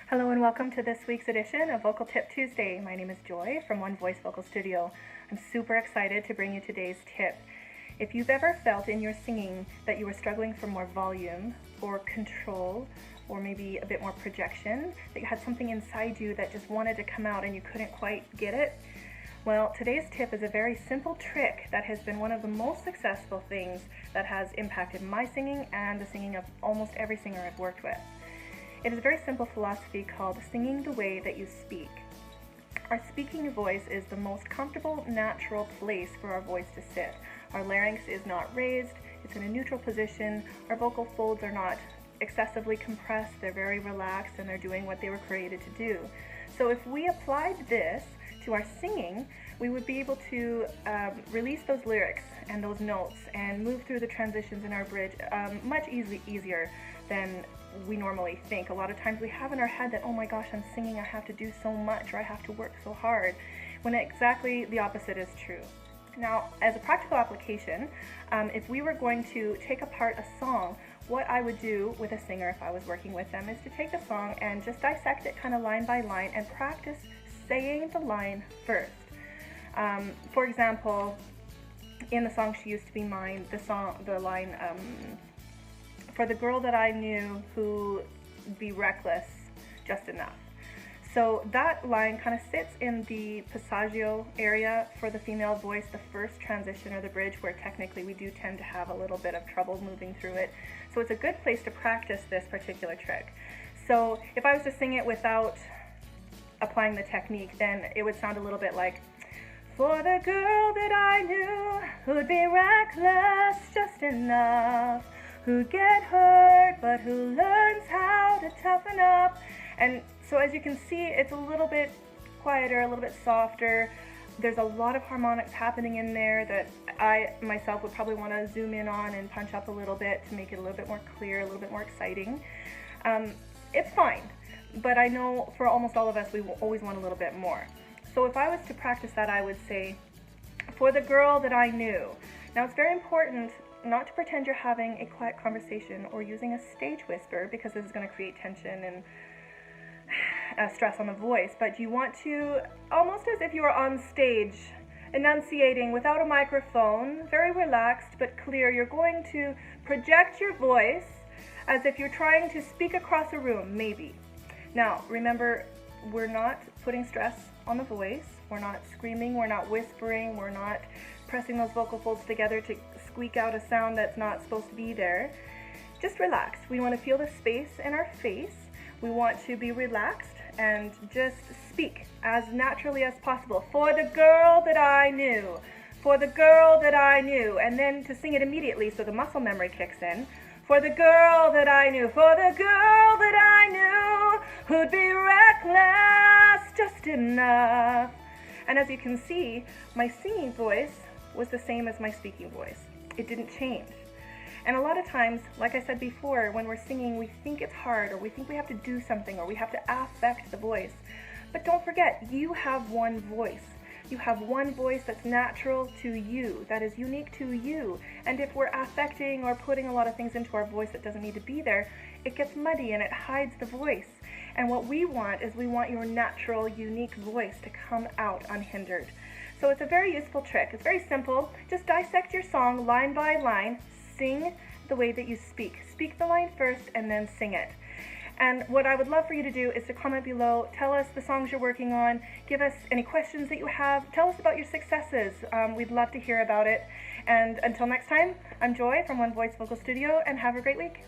Hello and welcome to this week's edition of Vocal Tip Tuesday. My name is Joy from One Voice Vocal Studio. I'm super excited to bring you today's tip. If you've ever felt in your singing that you were struggling for more volume or control or maybe a bit more projection, that you had something inside you that just wanted to come out and you couldn't quite get it, well, today's tip is a very simple trick that has been one of the most successful things that has impacted my singing and the singing of almost every singer I've worked with. It is a very simple philosophy called singing the way that you speak. Our speaking voice is the most comfortable, natural place for our voice to sit. Our larynx is not raised, it's in a neutral position, our vocal folds are not excessively compressed, they're very relaxed and they're doing what they were created to do. So if we applied this to our singing, we would be able to release those lyrics and those notes and move through the transitions in our bridge much easier than we normally think. A lot of times we have in our head that, oh my gosh, I'm singing, I have to do so much or I have to work so hard, when exactly the opposite is true. Now, as a practical application, if we were going to take apart a song, what I would do with a singer if I was working with them is to take the song and just dissect it kind of line by line and practice saying the line first. For example, in the song She Used to Be Mine, the line, for the girl that I knew who'd be reckless just enough. So that line kind of sits in the passaggio area for the female voice, the first transition or the bridge, where technically we do tend to have a little bit of trouble moving through it. So it's a good place to practice this particular trick. So if I was to sing it without applying the technique, then it would sound a little bit like, for the girl that I knew who'd be reckless just enough, who'd get hurt but who learns how to toughen up. And so as you can see, it's a little bit quieter, a little bit softer. There's a lot of harmonics happening in there that I myself would probably want to zoom in on and punch up a little bit to make it a little bit more clear, a little bit more exciting. It's fine, but I know for almost all of us we will always want a little bit more. So if I was to practice that, I would say, for the girl that I knew. Now it's very important not to pretend you're having a quiet conversation or using a stage whisper, because this is going to create tension and stress on the voice, but you want to, almost as if you were on stage, enunciating without a microphone, very relaxed but clear. You're going to project your voice as if you're trying to speak across a room, maybe. Now, remember, we're not putting stress on the voice, we're not screaming, we're not whispering, we're not pressing those vocal folds together to squeak out a sound that's not supposed to be there. Just relax. We want to feel the space in our face. We want to be relaxed and just speak as naturally as possible. For the girl that I knew, for the girl that I knew, and then to sing it immediately so the muscle memory kicks in. For the girl that I knew, for the girl that I knew, who'd be reckless just enough. And as you can see, my singing voice was the same as my speaking voice. It didn't change. And a lot of times, like I said before, when we're singing, we think it's hard, or we think we have to do something, or we have to affect the voice. But don't forget, you have one voice. You have one voice that's natural to you, that is unique to you. And if we're affecting or putting a lot of things into our voice that doesn't need to be there, it gets muddy and it hides the voice. And what we want is we want your natural, unique voice to come out unhindered. So it's a very useful trick. It's very simple. Just dissect your song line by line. Sing the way that you speak. Speak the line first and then sing it. And what I would love for you to do is to comment below, tell us the songs you're working on, give us any questions that you have, tell us about your successes. We'd love to hear about it. And until next time, I'm Joy from One Voice Vocal Studio, and have a great week.